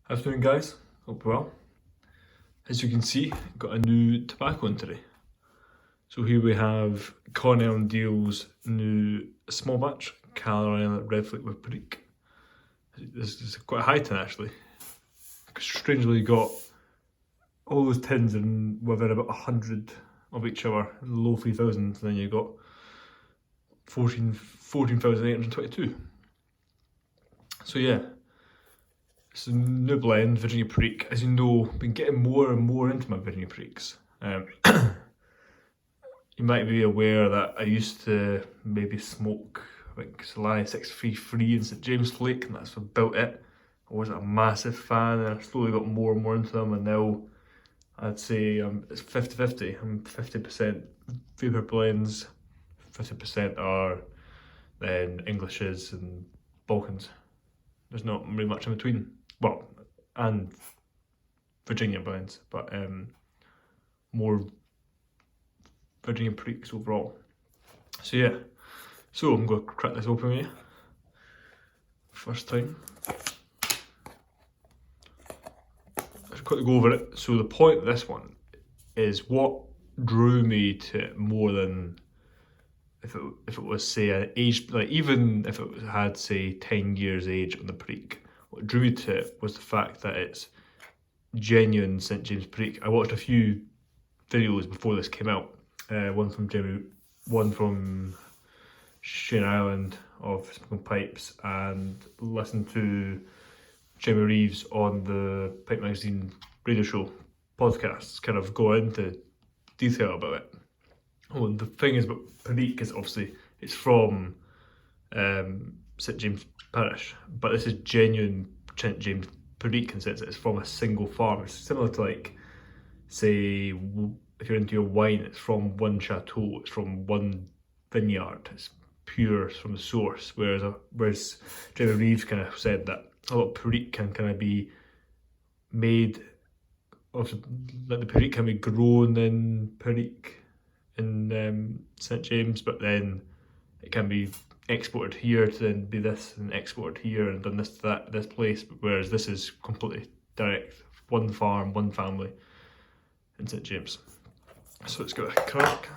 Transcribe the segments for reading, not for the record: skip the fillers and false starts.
How's it doing, guys? Hope well. As you can see, got a new tobacco in today. So here we have Cornell Diehl's new small batch Carolina Red Flake with Perique. This is quite a high tin actually. Strangely got all those tins in within about 100 of each other, low 3000s, and then you got 14,822. So yeah. It's a new blend, Virginia Perique. As you know, I've been getting more and more into my Virginia Periques. You might be aware that I used to maybe smoke, I think, Solani 633 and St James Flake, and that's about it. I wasn't a massive fan, and I slowly got more and more into them, and now I'd say it's 50-50. I'm 50% vapor blends, 50% are then Englishes and Balkans. There's not really much in between. Well, and Virginia blends, but more Virginia Periques overall. So yeah, so I'm going to crack this open with you. First time. Let's quickly go over it. So the point of this one is what drew me to it more than if it was, say, an age, like even if it had, say, 10 years age on the Perique. What drew me to it was the fact that it's genuine St James Perique. I watched a few videos before this came out. One from Shane Island of Smoking Pipes, and listened to Jamie Reeves on the Pipe Magazine radio show podcasts kind of go into detail about it. Well, the thing is about Perique is obviously it's from St James Parish, but this is genuine St James Perique in the sense that it's from a single farm. It's similar to, like, say, if you're into your wine, it's from one chateau, it's from one vineyard, it's pure from the source. Whereas Jamie Reeves kind of said that a lot of Perique can kind of be made, also, like the Perique can be grown in Perique in St James, but then it can be exported here to then be this and exported here and done this to that this place, whereas this is completely direct, one farm, one family in St James. So let's give it a crack.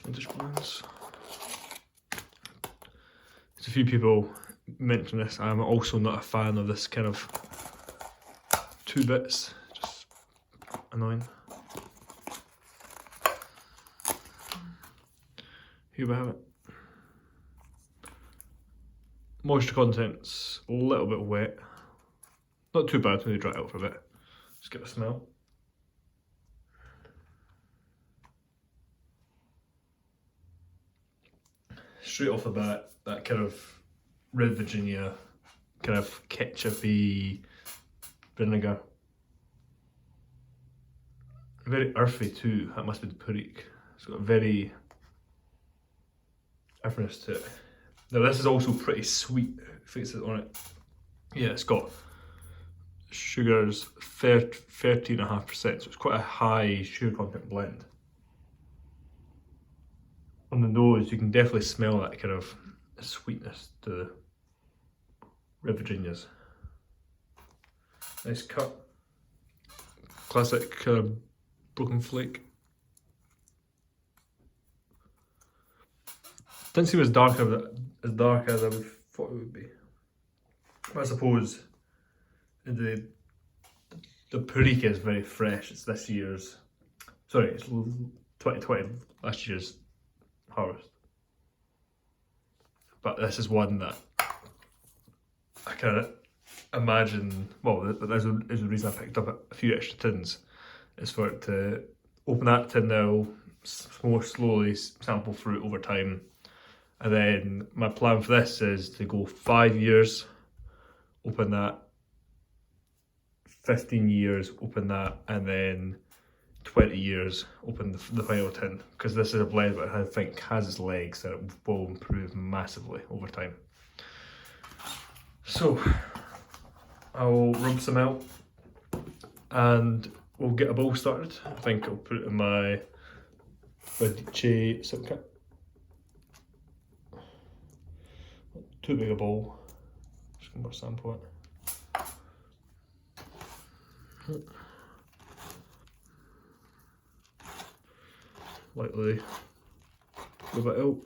Vintage blends. There's a few people mention this. I'm also not a fan of this kind of 2 bits, just annoying. Here we have it. Moisture content's a little bit wet. Not too bad when you dry it out for a bit. Just get a smell. Straight off the bat, that kind of red Virginia, kind of ketchupy vinegar. Very earthy too, that must be the Perique. It's got a very earthiness to it. Now this is also pretty sweet, if it says on it. Yeah, it's got sugars 13.5%, so it's quite a high sugar content blend. On the nose, you can definitely smell that kind of sweetness to the red Virginias. Nice cut. Classic broken flake. Didn't seem as dark as I would thought it would be. But I suppose the Perique is very fresh. It's this year's, sorry, it's 2020, last year's harvest. But this is one that I kind of imagine, well, there's a reason I picked up a few extra tins, is for it to open that tin now, more slowly sample fruit over time. And then my plan for this is to go 5 years, open that, 15 years, open that, and then 20 years, open the final tin. Because this is a blend that I think has its legs, that it will improve massively over time. So I'll rub some out and we'll get a bowl started. I think I'll put it in my Perique sip kit. too big a bowl. Just gonna sample it. Lightly rub it out.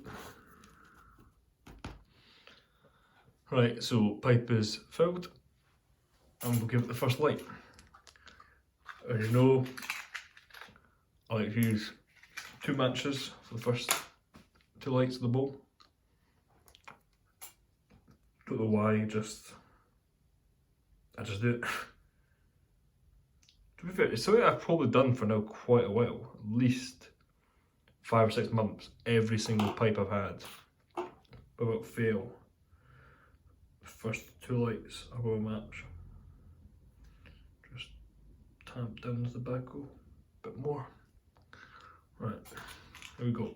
Right, so pipe is filled and we'll give it the first light. As you know, I like to use 2 matches for the first 2 lights of the bowl. Don't know why, I just do it. To be fair, it's something I've probably done for now quite a while, at least 5 or 6 months. Every single pipe I've had without fail. First 2 lights, I'll go a match. Just tamp down the tobacco a bit more. Right, here we go.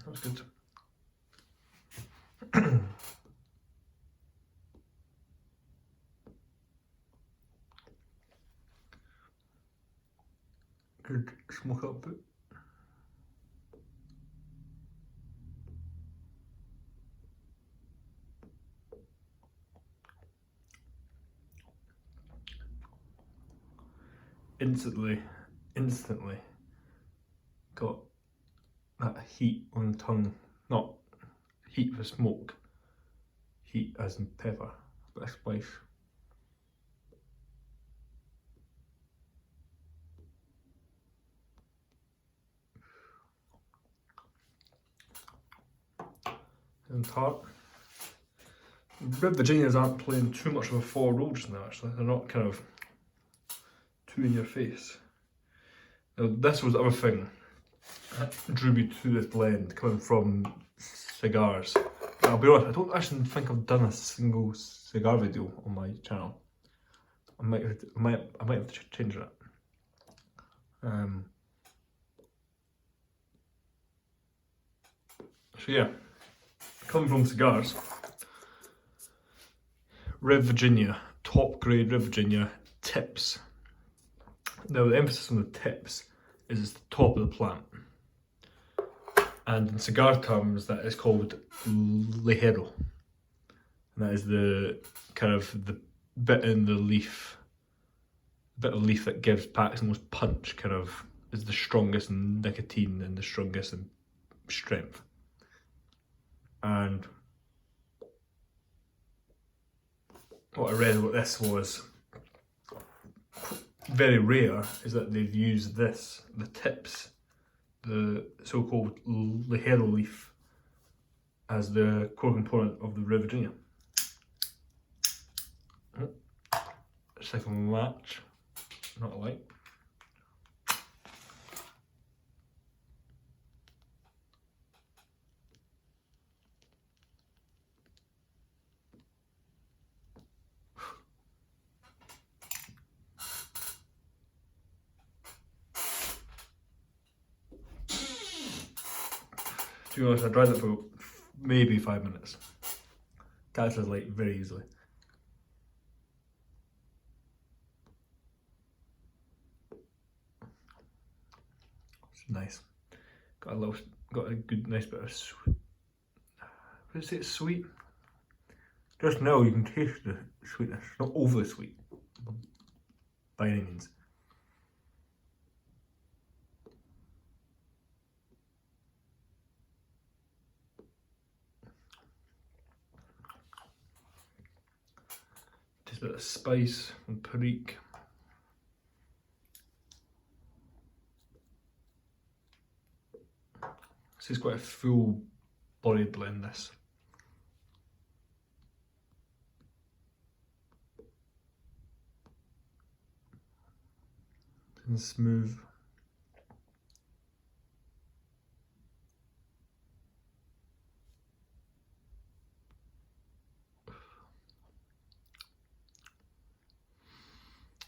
That's good. Good smoke output. Instantly got that heat on the tongue. Not heat for smoke, heat as in pepper, but a spice. And tart. Red Virginias aren't playing too much of a forward role just now, actually. They're not kind of too in your face. Now, this was the other thing that drew me to this blend, coming from cigars. I'll be honest, I don't actually think I've done a single cigar video on my channel. I might have to change that. So yeah, coming from cigars, Red Virginia, top grade Red Virginia, tips. Now the emphasis on the tips is it's the top of the plant. And in cigar terms, that is called ligero. And that is the kind of the bit in the leaf, bit of leaf that packs the most punch, kind of is the strongest in nicotine and the strongest in strength. And what I read about this was very rare is that they've used this, the tips, the so-called ligero leaf, as the core component of the Red Virginia. Second match, not a light. To be honest, I dried it for maybe 5 minutes. Catches light very easily. It's nice. Got a good, nice bit of sweet. Would I say it's sweet? Just now you can taste the sweetness. Not overly sweet, by any means. Just a bit of spice and Perique. This is quite a full body blend, this. And smooth.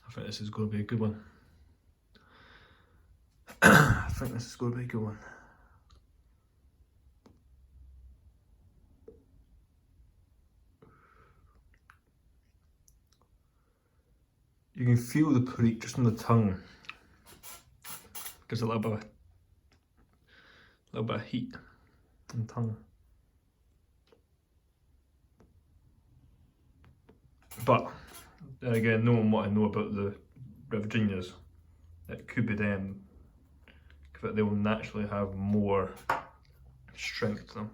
I think this is going to be a good one. I think this is going to be a good one. You can feel the Perique just on the tongue. Gives a little bit of heat on the tongue. But then again, knowing what I know about the Red Virginias, it could be them. But they will naturally have more strength to them.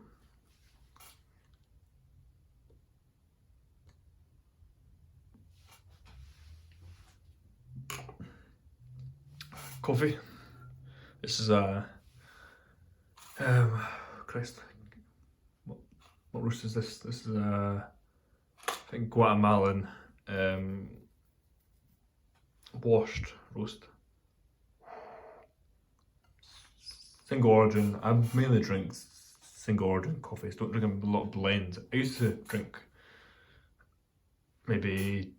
Coffee. This is Christ, what roast is this? This is I think Guatemalan washed roast. Single origin. I mainly drink single origin coffees. Don't drink a lot of blends. I used to drink maybe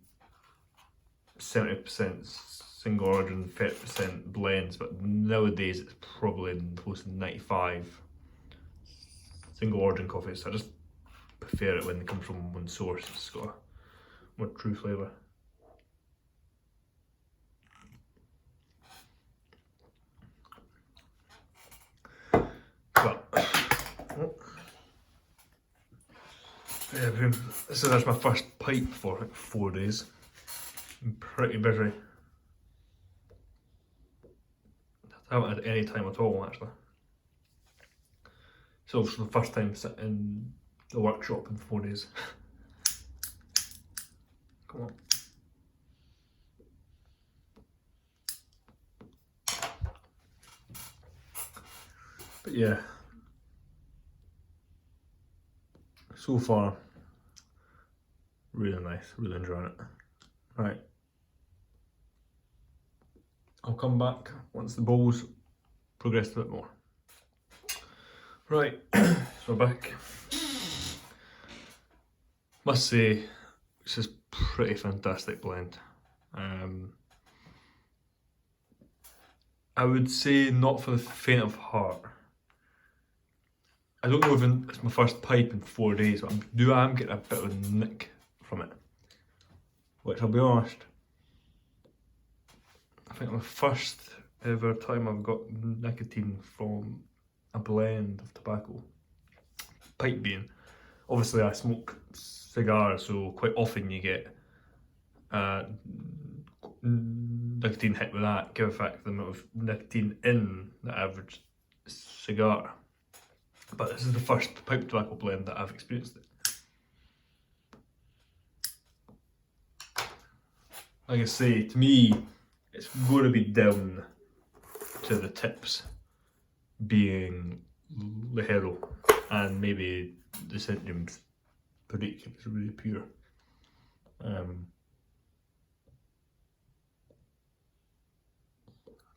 70% single origin, 30% blends, but nowadays it's probably close to 95 single origin coffees. So I just prefer it when they come from one source. It's got a more true flavour. Well, yeah, this is actually my first pipe for like 4 days. I'm pretty busy. I haven't had any time at all actually. It's also the first time sitting in the workshop in 4 days. Come on. But yeah, so far, really nice, really enjoying it. Right, I'll come back once the bowls progress a bit more. Right, so we're back. Must say, this is pretty fantastic blend. I would say not for the faint of heart. I don't know if it's my first pipe in 4 days, but I am getting a bit of a nick from it. Which I'll be honest, I think the first ever time I've got nicotine from a blend of tobacco. Pipe being, obviously I smoke cigars, so quite often you get nicotine hit with that, give effect the amount of nicotine in the average cigar. But this is the first pipe tobacco blend that I've experienced it. Like I say, to me, it's going to be down to the tips being Ligero and maybe the Centrium's Perique is really pure.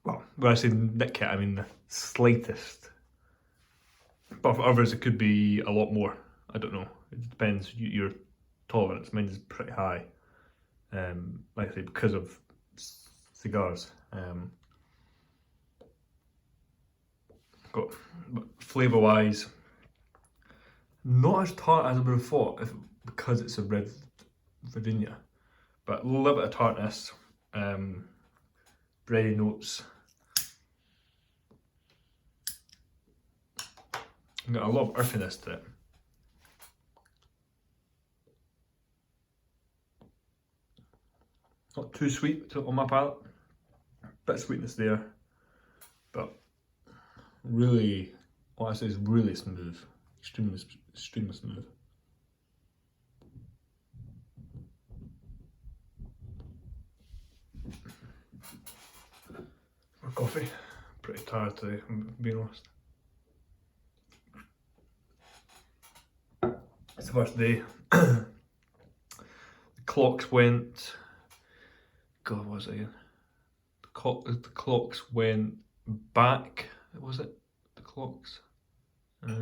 Well, when I say nick hit, I mean the slightest. But for others, it could be a lot more. I don't know. It depends. Your tolerance. Mine is pretty high. Like I say, because of cigars. But flavour wise, not as tart as I would have thought because it's a Red Virginia. But a little bit of tartness, bready notes. Got a lot of earthiness to it. Not too sweet on my palate. Bit of sweetness there, but really, what I say is really smooth, extremely smooth. For coffee, pretty tired today, I'm being honest. It's the first day. The clocks went. God, what was it again? The clocks went back. Was it the clocks? I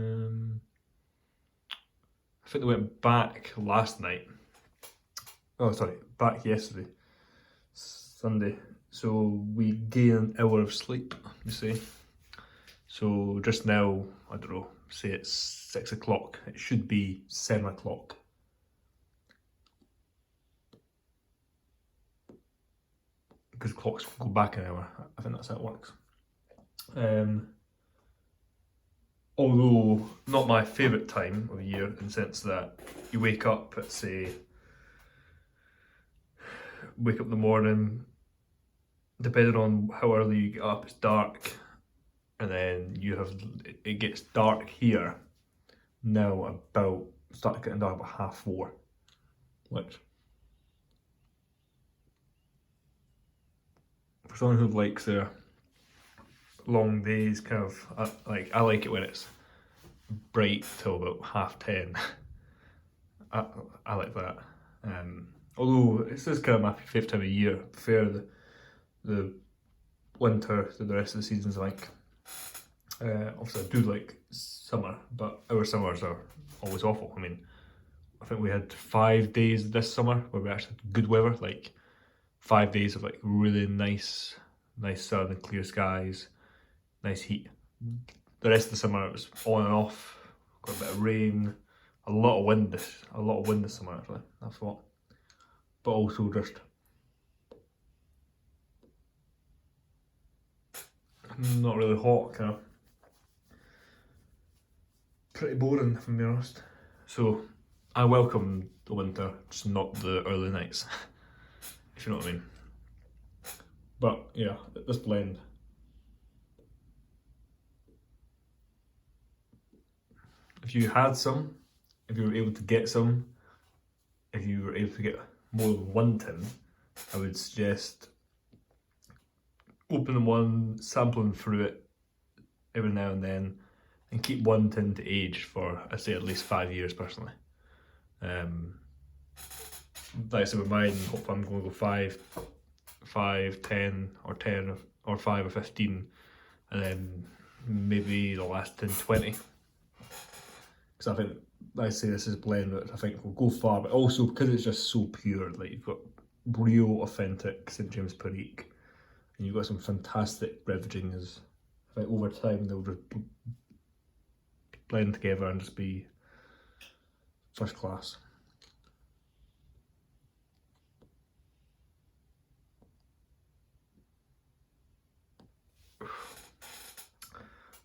think they went back last night. Oh, sorry, back yesterday, Sunday. So we gained an hour of sleep, you see. So just now, I don't know, say it's 6 o'clock. It should be 7 o'clock. because clocks go back an hour. I think that's how it works. Although not my favourite time of year, in the sense that you wake up at, say, wake up in the morning, depending on how early you get up, it's dark, and then it gets dark here now about, starting getting dark about 4:30, which for someone who likes their long days, kind of, I like it when it's bright till about 10:30. I like that. Although it's just kind of my favourite time of year. I prefer the winter to the rest of the seasons, I think. Obviously I do like summer, but our summers are always awful. I mean, I think we had 5 days this summer where we actually had good weather, like 5 days of like really nice sun and clear skies, nice heat. The rest of the summer it was on and off, got a bit of rain, a lot of wind this summer actually, that's what. But also just not really hot, kind of pretty boring if I'm being honest. So I welcome the winter, just not the early nights, if you know what I mean. But yeah, this blend, if you had some, if you were able to get some, if you were able to get more than one tin, I would suggest opening one, sampling through it every now and then, and keep one tin to age for, I'd say, at least 5 years personally. Like I said with mine, hopefully I'm going to go 5, 10, or 10, or 5 or 15, and then maybe the last tin 20. Because I think, like I say, this is a blend that I think will go far, but also because it's just so pure, like you've got real authentic St James Perique, and you've got some fantastic beveragings. I think over time they'll just blend together and just be first class.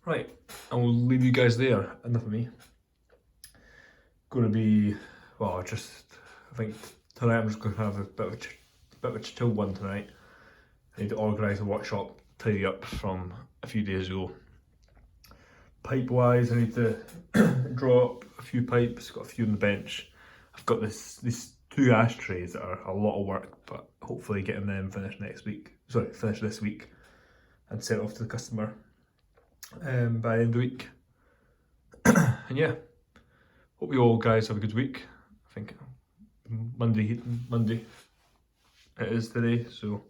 Right, I will leave you guys there. Enough of me. Going to be, well, I think tonight I'm just going to have a bit of a chill one tonight. I need to organise a workshop, tidy up from a few days ago. Pipe wise, I need to draw up a few pipes, got a few on the bench. I've got these 2 ashtrays that are a lot of work, but hopefully getting them finished this week and sent off to the customer by the end of the week. And yeah, hope you all guys have a good week. I think Monday it is today, so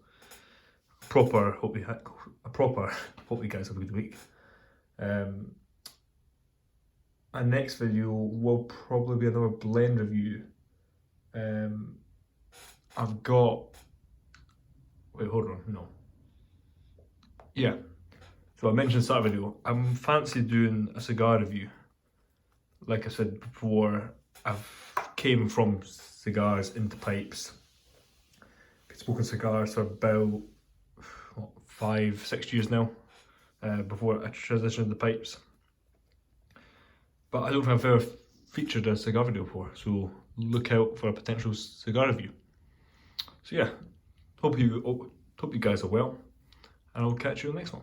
hope you guys have a good week. My next video will probably be another blend review. I've got, wait, hold on, no. Yeah, so I mentioned that video. I'm fancy doing a cigar review. Like I said before, I've came from cigars into pipes. Been smoking cigars for about 5-6 years now, before I transitioned to pipes. But I don't think I've ever featured a cigar video before, so look out for a potential cigar review. So yeah, hope you guys are well, and I'll catch you in the next one.